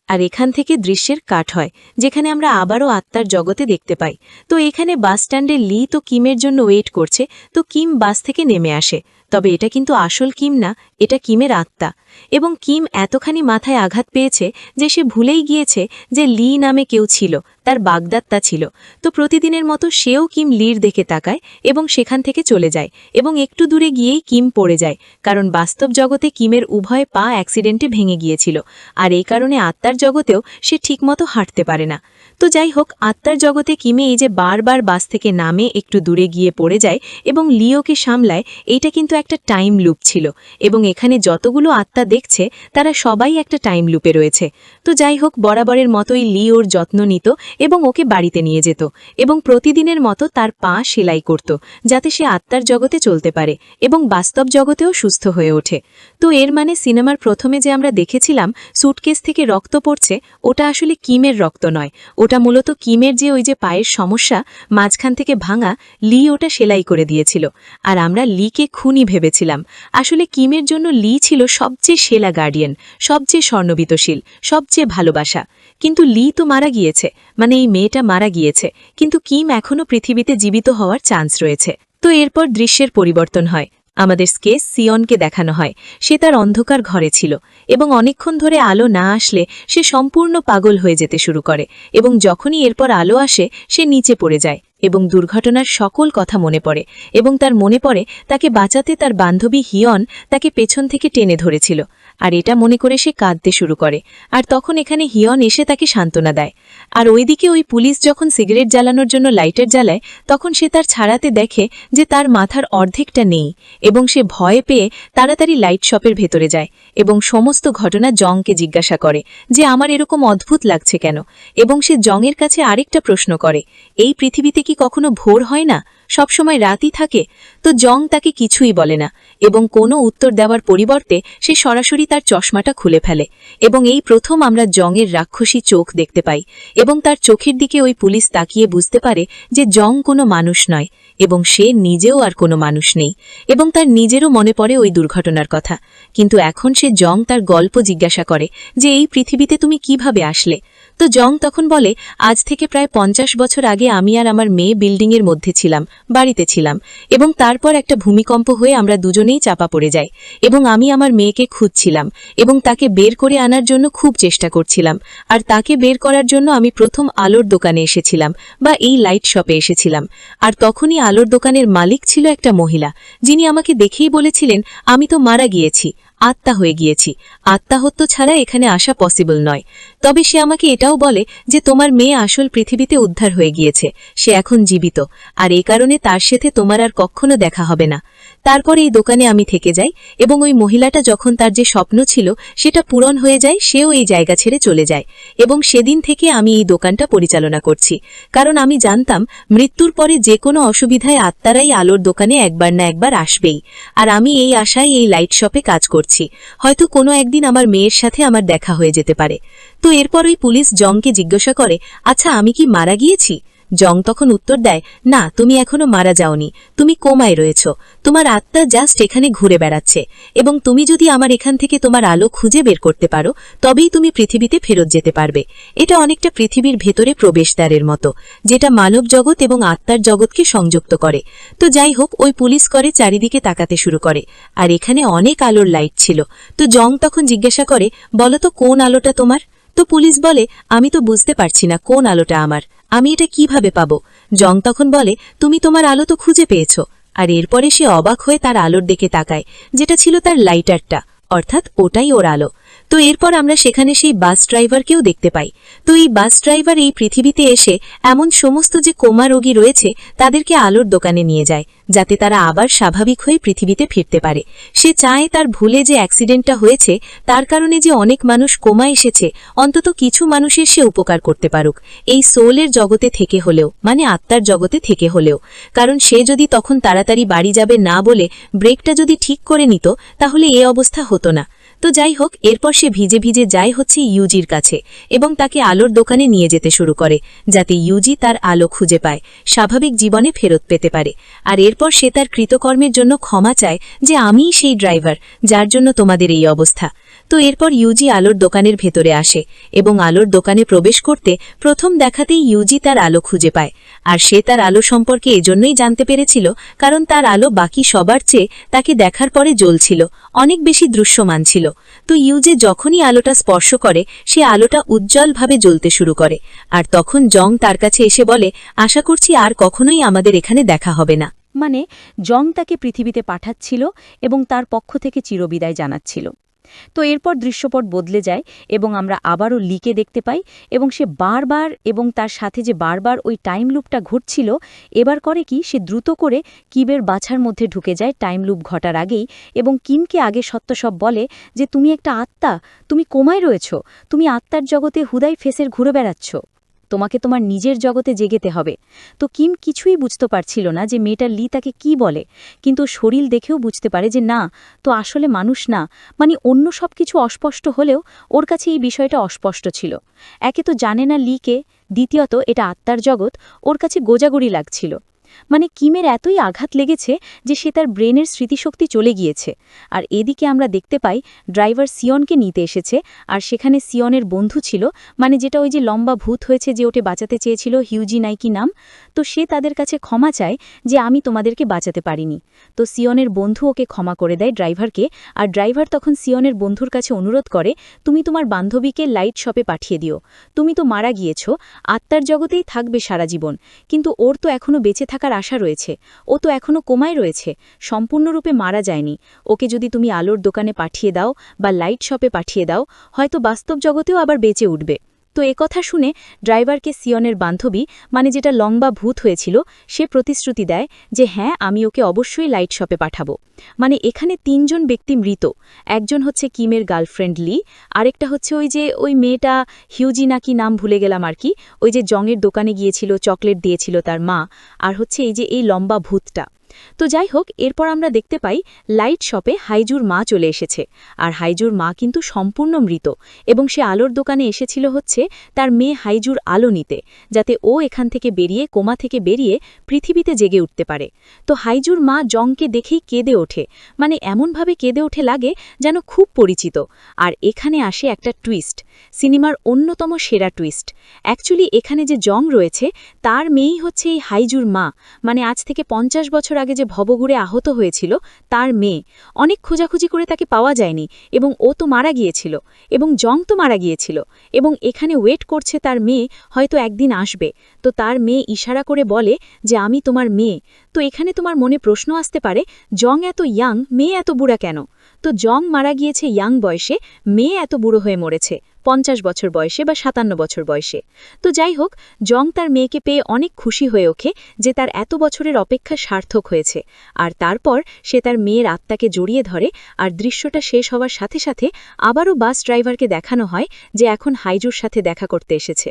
আর এখান থেকে দৃশ্যের কাট হয়, যেখানে আমরা আবারও আত্মার জগতে দেখতে পাই। তো এখানে বাসস্ট্যান্ডে লি তো কিমের জন্য ওয়েট করছে। তো কিম বাস থেকে নেমে আসে, তবে এটা কিন্তু আসল কিম না, এটা কিমের আত্মা। এবং কিম এতখানি মাথায় আঘাত পেয়েছে যে সে ভুলেই গিয়েছে যে লি নামে কেউ ছিল, তার বাগদাত্তা ছিল। তো প্রতিদিনের মতো সেও কিম লির দিকে তাকায় এবং সেখান থেকে চলে যায় এবং একটু দূরে গিয়েই কিম পড়ে যায়, কারণ বাস্তব জগতে কিমের উভয় পা অ্যাক্সিডেন্টে ভেঙে গিয়েছিল। আর এই কারণে আত্মার জগতেও সে ঠিকমতো হাঁটতে পারে না। তো যাই হোক, আত্মার জগতে কিমে এই যে বারবার বাস থেকে নামে একটু দূরে গিয়ে পড়ে যায় এবং লিওকে সামলায়, এইটা কিন্তু একটা টাইম লুপ ছিল। এবং এখানে যতগুলো আত্মা দেখছে তারা সবাই একটা টাইম লুপে রয়েছে। তো যাই হোক, বরাবরের মতোই লি ওর যত্ন নিত এবং ওকে বাড়িতে নিয়ে যেত এবং প্রতিদিনের মতো তার পা সেলাই করত, যাতে সে আত্মার জগতে চলতে পারে এবং বাস্তব জগতেও সুস্থ হয়ে ওঠে। তো এর মানে সিনেমার প্রথমে যে আমরা দেখেছিলাম সুটকেস থেকে রক্ত পড়ছে, ওটা আসলে কিমের রক্ত নয়, ওটা মূলত কিমের যে ওই যে পায়ের সমস্যা মাঝখান থেকে ভাঙা, লি ওটা সেলাই করে দিয়েছিল। আর আমরা লিকে খুনি ভেবেছিলাম। আসলে কিমের জন্য লি ছিল সবচেয়ে সেরা গার্ডিয়ান, সবচেয়ে স্বর্ণবিতশীল, সবচেয়ে ভালোবাসা। কিন্তু লি তো মারা গিয়েছে, মানে এই মেয়েটা মারা গিয়েছে, কিন্তু কিম এখনও পৃথিবীতে জীবিত হওয়ার চান্স রয়েছে। তো এরপর দৃশ্যের পরিবর্তন হয়। আমাদের স্কেচ সিয়নকে দেখানো হয়। সে তার অন্ধকার ঘরে ছিল এবং অনেকক্ষণ ধরে আলো না আসলে সে সম্পূর্ণ পাগল হয়ে যেতে শুরু করে এবং যখনই এরপর আলো আসে সে নিচে পড়ে যায় এবং দুর্ঘটনার সকল কথা মনে পড়ে এবং তার মনে পড়ে তাকে বাঁচাতে তার বান্ধবী হিয়ন তাকে পেছন থেকে টেনে ধরেছিল। আর এটা মনে করে সে কাঁদতে শুরু করে। আর তখন এখানে হিয়ন এসে তাকে সান্ত্বনা দেয়। আর ওইদিকে ওই পুলিশ যখন সিগারেট জ্বালানোর জন্য লাইটার জ্বালায় তখন সে তার ছাড়াতে দেখে যে তার মাথার অর্ধেকটা নেই এবং সে ভয়ে পেয়ে তাড়াতাড়ি লাইট শপের ভেতরে যায় এবং সমস্ত ঘটনা জংকে জিজ্ঞাসা করে যে আমার এরকম অদ্ভুত লাগছে কেন। এবং সে জংয়ের কাছে আরেকটা প্রশ্ন করে, এই পৃথিবীতে কি কখনো ভোর হয় না, সবসময় রাতই থাকে? তো জং তাকে কিছুই বলে না এবং কোনো উত্তর দেওয়ার পরিবর্তে সে সরাসরি তার চশমাটা খুলে ফেলে এবং এই প্রথম আমরা জংয়ের রাক্ষসী চোখ দেখতে পাই এবং তার চোখের দিকে ওই পুলিশ তাকিয়ে বুঝতে পারে যে জং কোনো মানুষ নয় এবং সে নিজেও আর কোনো মানুষ নেই এবং তার নিজেরও মনে পড়ে ওই দুর্ঘটনার কথা। কিন্তু এখন সে জং তার গল্প জিজ্ঞাসা করে যে এই পৃথিবীতে তুমি কিভাবে আসলে। তো জং তখন বলে, আজ থেকে প্রায় 50 বছর আগে আমি আর আমার মেয়ে বিল্ডিংয়ের মধ্যে ছিলাম, বাড়িতে ছিলাম এবং তারপর একটা ভূমিকম্প হয়ে আমরা দুজনেই চাপা পড়ে যাই এবং আমি আমার মেয়েকে খুঁজছিলাম এবং তাকে বের করে আনার জন্য খুব চেষ্টা করছিলাম। আর তাকে বের করার জন্য আমি প্রথম আলোর দোকানে এসেছিলাম বা এই লাইট শপে এসেছিলাম। আর তখনই আলোর দোকানের মালিক ছিল একটা মহিলা, যিনি আমাকে দেখেই বলেছিলেন আমি তো মারা গিয়েছি, আত্মা হয়ে গিয়েছি, আত্মাহত্য ছাড়া এখানে আসা পসিবল নয়। তবে সে আমাকে এটাও বলে যে তোমার মেয়ে আসল পৃথিবীতে উদ্ধার হয়ে গিয়েছে, সে এখন জীবিত, আর এই কারণে তার সাথে তোমার আর কখনো দেখা হবে না। তারপর এই দোকানে আমি থেকে যাই এবং ওই মহিলাটা যখন তার যে স্বপ্ন ছিল সেটা পূরণ হয়ে যায়, সেও এই জায়গা ছেড়ে চলে যায় এবং সেদিন থেকে আমি এই দোকানটা পরিচালনা করছি, কারণ আমি জানতাম মৃত্যুর পরে যে কোনো অসুবিধায় আত্মারাই আলোর দোকানে একবার না একবার আসবেই। আর আমি এই আশায় এই লাইট শপে কাজ করছি, হয়তো কোনো একদিন আমার মেয়ের সাথে আমার দেখা হয়ে যেতে পারে। তো এরপর ওই পুলিশ জংকে জিজ্ঞাসা করে, আচ্ছা আমি কি মারা গিয়েছি? জং তখন উত্তর দেয়, না, তুমি এখনো মারা যাওনি, তুমি কোমায় রয়েছ, তোমার আত্মা জাস্ট এখানে ঘুরে বেড়াচ্ছে এবং তুমি যদি আমার এখান থেকে তোমার আলো খুঁজে বের করতে পারো তবেই তুমি পৃথিবীতে ফেরত যেতে পারবে। এটা অনেকটা পৃথিবীর ভেতরে প্রবেশদ্বারের মতো, যেটা মানব জগৎ এবং আত্মার জগৎকে সংযুক্ত করে। তো যাই হোক, ওই পুলিশ করে চারিদিকে তাকাতে শুরু করে আর এখানে অনেক আলোর লাইট ছিল। তো জং তখন জিজ্ঞাসা করে, বলো তো কোন আলোটা তোমার? তো পুলিশ বলে, আমি তো বুঝতে পারছি না কোন আলোটা আমার, আমি এটা কিভাবে পাবো? জং তখন বলে, তুমি তোমার আলো তো খুঁজে পেয়েছ। আর এরপরে সে অবাক হয়ে তার আলোর দিকে তাকায়, যেটা ছিল তার লাইটারটা, অর্থাৎ ওটাই ওর আলো। তো এরপর আমরা সেখানে সেই বাস ড্রাইভারকেও দেখতে পাই। তো এই বাস ড্রাইভার এই পৃথিবীতে এসে এমন সমস্ত যে কোমা রোগী রয়েছে তাদেরকে আলোর দোকানে নিয়ে যায়, যাতে তারা আবার স্বাভাবিক হয়ে পৃথিবীতে ফিরতে পারে। সে চায় তার ভুলে যে অ্যাক্সিডেন্টটা হয়েছে তার কারণে যে অনেক মানুষ কোমা এসেছে, অন্তত কিছু মানুষের সে উপকার করতে পারুক, এই সোলের জগতে থেকে হলেও, মানে আত্মার জগতে থেকে হলেও। কারণ সে যদি তখন তাড়াতাড়ি বাড়ি যাবে না বলে ব্রেকটা যদি ঠিক করে নিত তাহলে এ অবস্থা হতো না। তো যাই হোক, এরপর সে ভিজে ভিজে যায় হচ্ছে ইউজির কাছে এবং তাকে আলোর দোকানে নিয়ে যেতে শুরু করে, যাতে ইউজি তার আলো খুঁজে পায়, স্বাভাবিক জীবনে ফেরত পেতে পারে। আর এরপর সে তার কৃতকর্মের জন্য ক্ষমা চায় যে আমিই সেই ড্রাইভার যার জন্য তোমাদের এই অবস্থা। তো এরপর ইউজি আলোর দোকানের ভেতরে আসে এবং আলোর দোকানে প্রবেশ করতে প্রথম দেখাতেই ইউজি তার আলো খুঁজে পায়। আর সে তার আলো সম্পর্কে এজন্যই জানতে পেরেছিল কারণ তার আলো বাকি সবার চেয়ে তাকে দেখার পরে জ্বলছিল, অনেক বেশি দৃশ্যমান ছিল। তো ইউজি যখনই আলোটা স্পর্শ করে সে আলোটা উজ্জ্বলভাবে জ্বলতে শুরু করে। আর তখন জং তার কাছে এসে বলে, আশা করছি আর কখনোই আমাদের এখানে দেখা হবে না। মানে জং তাকে পৃথিবীতে পাঠাচ্ছিল এবং তার পক্ষ থেকে চিরবিদায় জানাচ্ছিল। তো এরপর দৃশ্যপট বদলে যায় এবং আমরা আবারও লিকে দেখতে পাই এবং সে বারবার এবং তার সাথে যে বারবার ওই টাইম লুপটা ঘটছিল, এবার করে কি সে দ্রুত করে কিমের বাছার মধ্যে ঢুকে যায় টাইম লুপ ঘটার আগেই এবং কিমকে আগে সত্য সব বলে যে তুমি একটা আত্মা, তুমি কোমায় রয়েছ, তুমি আত্মার জগতে হুদাই ফেসের ঘুরে বেড়াচ্ছ, তোমাকে তোমার নিজের জগতে জেগেতে হবে। তো কিম কিছুই বুঝতে পারছিল না যে মেয়েটা লি তাকে কি বলে, কিন্তু শরীর দেখেও বুঝতে পারে যে না, তো আসলে মানুষ না, মানে অন্য সব কিছু অস্পষ্ট হলেও ওর কাছে এই বিষয়টা অস্পষ্ট ছিল। একে তো জানে না লিকে, দ্বিতীয়ত এটা আত্মার জগৎ, ওর কাছে গোজাগড়ি লাগছিল। মানে কিমের এতই আঘাত লেগেছে যে সে তার ব্রেনের স্মৃতিশক্তি চলে গিয়েছে। আর এদিকে আমরা দেখতে পাই ড্রাইভার সিয়নকে নিতে এসেছে, আর সেখানে সিয়নের বন্ধু ছিল, মানে যেটা ওই যে লম্বা ভূত হয়েছে যে ওকে বাঁচাতে চেয়েছিল, হিউজি নাইকি নাম। তো সে তাদের কাছে ক্ষমা চায় যে আমি তোমাদেরকে বাঁচাতে পারিনি। তো সিয়নের বন্ধু ওকে ক্ষমা করে দেয় ড্রাইভারকে, আর ড্রাইভার তখন সিয়নের বন্ধুর কাছে অনুরোধ করে, তুমি তোমার বান্ধবীকে লাইট শপে পাঠিয়ে দিও। তুমি তো মারা গিয়েছ, আত্মার জগতেই থাকবে সারা জীবন, কিন্তু ওর তো এখনও বেঁচে থাকার আশা রয়েছে, ও তো এখনও কোমায় রয়েছে, সম্পূর্ণরূপে মারা যায়নি। ওকে যদি তুমি আলোর দোকানে পাঠিয়ে দাও বা লাইট শপে পাঠিয়ে দাও, হয়তো বাস্তব জগতেও আবার বেঁচে উঠবে। তো একথা শুনে ড্রাইভারকে সিয়নের বান্ধবী, মানে যেটা লম্বা ভূত হয়েছিল, সে প্রতিশ্রুতি দেয় যে হ্যাঁ, আমি ওকে অবশ্যই লাইট শপে পাঠাবো। মানে এখানে ৩ জন ব্যক্তি মৃত। একজন হচ্ছে কিমের গার্লফ্রেন্ড লি, আরেকটা হচ্ছে ওই মেয়েটা হিউজি নাকি নাম ভুলে গেলাম আর কি, ওই যে জংয়ের দোকানে গিয়েছিল, চকলেট দিয়েছিল তার মা, আর হচ্ছে এই লম্বা ভূতটা। তো যাই হোক, এরপর আমরা দেখতে পাই লাইট শপে হাইজুর মা চলে এসেছে। আর হাইজুর মা কিন্তু সম্পূর্ণ মৃত, এবং সে আলোর দোকানে এসেছিল হচ্ছে তার মেয়ে হাইজুর আলো নিতে, যাতে ও এখান থেকে বেরিয়ে, কোমা থেকে বেরিয়ে পৃথিবীতে জেগে উঠতে পারে। তো হাইজুর মা জংকে দেখেই কেঁদে ওঠে, মানে এমনভাবে কেঁদে ওঠে লাগে যেন খুব পরিচিত। আর এখানে আসে একটা টুইস্ট, সিনেমার অন্যতম সেরা টুইস্ট। অ্যাকচুয়ালি এখানে যে জং রয়েছে তার মেয়েই হচ্ছে এই হাইজুর মা, মানে আজ থেকে 50 বছর আগে যে ভবঘুরে আহত হয়েছিল তার মেয়ে। অনেক খোঁজাখুঁজি করে তাকে পাওয়া যায়নি, এবং ও তো মারা গিয়েছিল, এবং জং তো মারা গিয়েছিল, এবং এখানে ওয়েট করছে তার মেয়ে, হয়তো একদিন আসবে। তো তার মেয়ে ইশারা করে বলে যে আমি তোমার মেয়ে। তো এখানে তোমার মনে প্রশ্ন আসতে পারে, জং এত ইয়াং, মেয়ে এত বুড়া কেন? তো জং মারা গিয়েছে ইয়াং বয়সে, মেয়ে এত বুড়ো হয়ে মরেছে 50 বছর বয়সে বা 57 বছর বয়সে। তো যাই হোক, জং তার মেয়েকে পেয়ে অনেক খুশি হয়ে ওঠে যে তার এত বছরের অপেক্ষা সার্থক হয়েছে। আর তারপর সে তার মেয়ের আত্মাকে জড়িয়ে ধরে, আর দৃশ্যটা শেষ হওয়ার সাথে সাথে আবারও বাস ড্রাইভারকে দেখানো হয় যে এখন হাইজুর সাথে দেখা করতে এসেছে।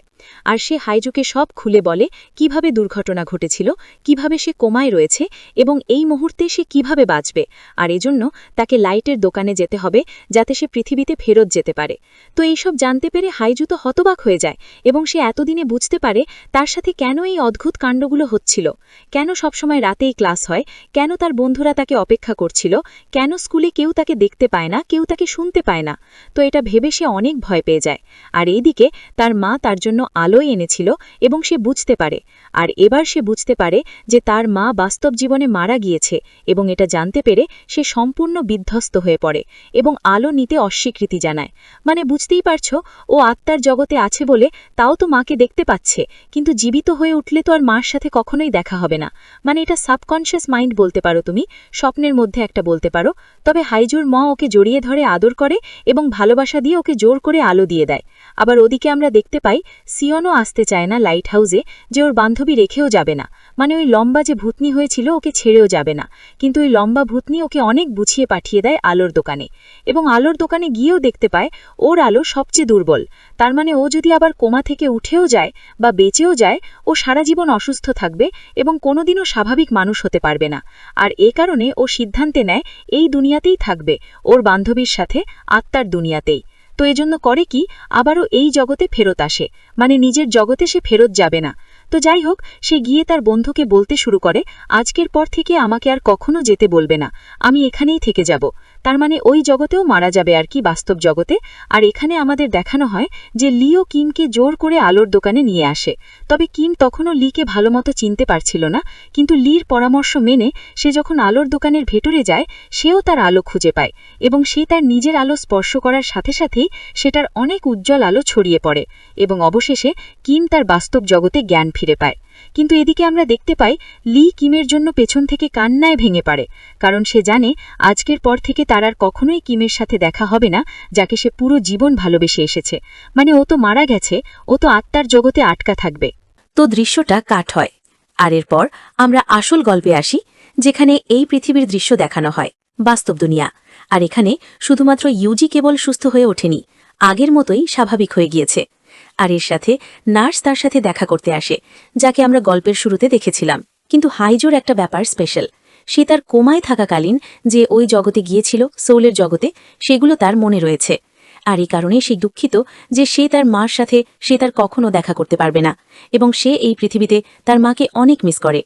আর সে হাইজুকে সব খুলে বলে কিভাবে দুর্ঘটনা ঘটেছিল, কিভাবে সে কোমায় রয়েছে, এবং এই মুহূর্তে সে কিভাবে বাঁচবে। আর এজন্য তাকে লাইটের দোকানে যেতে হবে যাতে সে পৃথিবীতে ফেরত যেতে পারে। তো এইসব জানতে পেরে হাইজু তো হতবাক হয়ে যায়, এবং সে এতদিনে বুঝতে পারে তার সাথে কেন এই অদ্ভুত কাণ্ডগুলো হচ্ছিল, কেন সবসময় রাতেই ক্লাস হয়, কেন তার বন্ধুরা তাকে অপেক্ষা করছিল, কেন স্কুলে কেউ তাকে দেখতে পায় না, কেউ তাকে শুনতে পায় না। তো এটা ভেবে সে অনেক ভয় পেয়ে যায়। আর এইদিকে তার মা তার জন্য আলোয় এনেছিল, এবং সে বুঝতে পারে। আর এবার সে বুঝতে পারে যে তার মা বাস্তব জীবনে মারা গিয়েছে, এবং এটা জানতে পেরে সে সম্পূর্ণ বিধ্বস্ত হয়ে পড়ে এবং আলো নিতে অস্বীকৃতি জানায়। মানে বুঝতেই পারছো, ও আত্মার জগতে আছে বলে তাও তো মাকে দেখতে পাচ্ছে, কিন্তু জীবিত হয়ে উঠলে তো আর মার সাথে কখনোই দেখা হবে না। মানে এটা সাবকনশিয়াস মাইন্ড বলতে পারো তুমি, স্বপ্নের মধ্যে একটা বলতে পারো। তবে হাইজুর মা ওকে জড়িয়ে ধরে আদর করে এবং ভালোবাসা দিয়ে ওকে জোর করে আলো দিয়ে দেয়। আবার ওদিকে আমরা দেখতে পাই সিয়নও আসতে চায় না লাইট হাউসে, যে ওর বান্ধবী রেখেও যাবে না, মানে ওই লম্বা যে ভূতনি হয়েছিল ওকে ছেড়েও যাবে না। কিন্তু ওই লম্বা ভূতনি ওকে অনেক বুঝিয়ে পাঠিয়ে দেয় আলোর দোকানে, এবং আলোর দোকানে গিয়েও দেখতে পায় ওর আলো সবচেয়ে দুর্বল। তার মানে ও যদি আবার কোমা থেকে উঠেও যায় বা বেঁচেও যায়, ও সারা জীবন অসুস্থ থাকবে এবং কোনোদিনও স্বাভাবিক মানুষ হতে পারবে না। আর এ কারণে ও সিদ্ধান্তে নেয় এই দুনিয়াতেই থাকবে, ওর বান্ধবীর সাথে, আত্মার দুনিয়াতেই। তো এজন্য করে কি, আবারও এই জগতে ফেরত আসে, মানে নিজের জগতে সে ফেরত যাবে না। তো যাই হোক, সে গিয়ে তার বন্ধুকে বলতে শুরু করে, আজকের পর থেকে আমাকে আর কখনো যেতে বলবে না, আমি এখানেই থেকে যাব। তার মানে ওই জগতেও মারা যাবে আর কি, বাস্তব জগতে। আর এখানে আমাদের দেখানো হয় যে লিও কিমকে জোর করে আলোর দোকানে নিয়ে আসে। তবে কিম তখনও লিকে ভালোমতো চিনতে পারছিল না, কিন্তু লির পরামর্শ মেনে সে যখন আলোর দোকানের ভেতরে যায়, সেও তার আলো খুঁজে পায়, এবং সে তার নিজের আলো স্পর্শ করার সাথে সাথেই সেটার অনেক উজ্জ্বল আলো ছড়িয়ে পড়ে, এবং অবশেষে কিম তার বাস্তব জগতে জ্ঞান ফিরে পায়। কিন্তু এদিকে আমরা দেখতে পাই লি কিমের জন্য পেছন থেকে কান্নায় ভেঙে পড়ে, কারণ সে জানে আজকের পর থেকে তার আর কখনোই কিমের সাথে দেখা হবে না, যাকে সে পুরো জীবন ভালোবেসে এসেছে। মানে ও তো মারা গেছে, ও তো আত্মার জগতে আটকা থাকবে। তো দৃশ্যটা কাট হয়, আর এরপর আমরা আসল গল্পে আসি, যেখানে এই পৃথিবীর দৃশ্য দেখানো হয় বাস্তব দুনিয়া। আর এখানে শুধুমাত্র ইউজি কেবল সুস্থ হয়ে ওঠেনি, আগের মতোই স্বাভাবিক হয়ে গিয়েছে। আর এর সাথে নার্স তার সাথে দেখা করতে আসে, যাকে আমরা গল্পের শুরুতে দেখেছিলাম। কিন্তু হাইজোর একটা ব্যাপার স্পেশাল, সে তার কোমায় থাকাকালীন যে ওই জগতে গিয়েছিল, সোলের জগতে, সেগুলো তার মনে রয়েছে। আর এই কারণে সে দুঃখিত যে সে তার মার সাথে সে তার কখনো দেখা করতে পারবে না, এবং সে এই পৃথিবীতে তার মাকে অনেক মিস করে।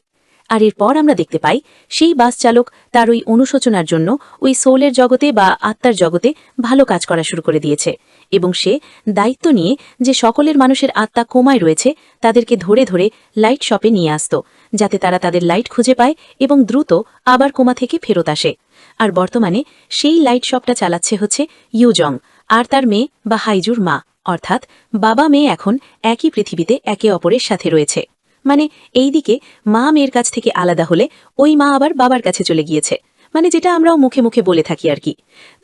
আর এরপর আমরা দেখতে পাই সেই বাস চালক তার ওই অনুশোচনার জন্য ওই সোলের জগতে বা আত্মার জগতে ভালো কাজ করা শুরু করে দিয়েছে এবং সে দায়িত্ব নিয়ে যে সকলের মানুষের আত্মা কোমায় রয়েছে তাদেরকে ধরে ধরে লাইট শপে নিয়ে আসত যাতে তারা তাদের লাইট খুঁজে পায় এবং দ্রুত আবার কোমা থেকে ফেরত আসে। আর বর্তমানে সেই লাইট শপটা চালাচ্ছে হচ্ছে ইউজং আর তার মেয়ে বা হাইজুর মা, অর্থাৎ বাবা মেয়ে এখন একই পৃথিবীতে একে অপরের সাথে রয়েছে। মানে এই দিকে মা মেয়ের কাছ থেকে আলাদা হলে ওই মা আবার বাবার কাছে চলে গিয়েছে, মানে যেটা আমরাও মুখে মুখে বলে থাকি আর কি।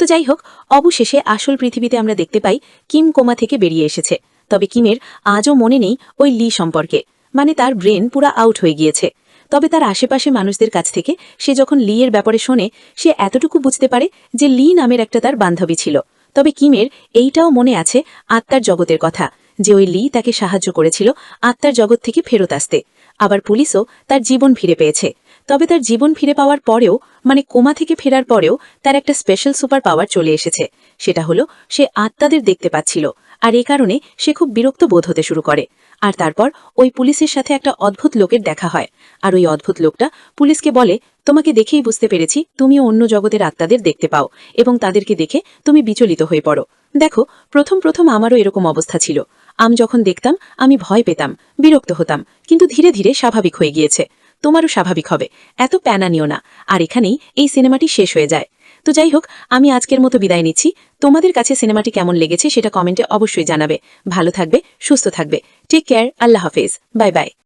তো যাই হোক, অবশেষে আসল পৃথিবীতে আমরা দেখতে পাই কিম কোমা থেকে বেরিয়ে এসেছে। তবে কিমের আজও মনে নেই ওই লি সম্পর্কে, মানে তার ব্রেন পুরা আউট হয়ে গিয়েছে। তবে তার আশেপাশে মানুষদের কাছ থেকে সে যখন লি এর ব্যাপারে শোনে সে এতটুকু বুঝতে পারে যে লি নামের একটা তার বান্ধবী ছিল। তবে কিমের এইটাও মনে আছে আত্মার জগতের কথা, যে ওই লি তাকে সাহায্য করেছিল আত্মার জগৎ থেকে ফেরত আসতে। আবার পুলিশও তার জীবন ফিরে পেয়েছে। তবে তার জীবন ফিরে পাওয়ার পরেও, মানে কোমা থেকে ফেরার পরেও তার একটা স্পেশাল সুপার পাওয়ার চলে এসেছে। সেটা হলো সে আত্মাদের দেখতে পাচ্ছিল, আর এই কারণে সে খুব বিরক্ত বোধ হতে শুরু করে। আর তারপর ওই পুলিশের সাথে একটা অদ্ভুত লোকের দেখা হয়, আর ওই অদ্ভুত লোকটা পুলিশকে বলে, তোমাকে দেখেই বুঝতে পেরেছি তুমিও অন্য জগতের আত্মাদের দেখতে পাও এবং তাদেরকে দেখে তুমি বিচলিত হয়ে পড়ো। দেখো, প্রথম প্রথম আমারও এরকম অবস্থা ছিল। আমি যখন দেখতাম আমি ভয় পেতাম, বিরক্ত হতাম, কিন্তু ধীরে ধীরে স্বাভাবিক হয়ে গিয়েছে। তোমারও স্বাভাবিক হবে, এত প্যানা নিও না। আর এখানেই এই সিনেমাটি শেষ হয়ে যায়। তো যাই হোক, আমি আজকের মতো বিদায় নিচ্ছি। তোমাদের কাছে সিনেমাটি কেমন লেগেছে সেটা কমেন্টে অবশ্যই জানাবে। ভালো থাকবে, সুস্থ থাকবে। টেক কেয়ার, আল্লাহ হাফেজ, বাই বাই।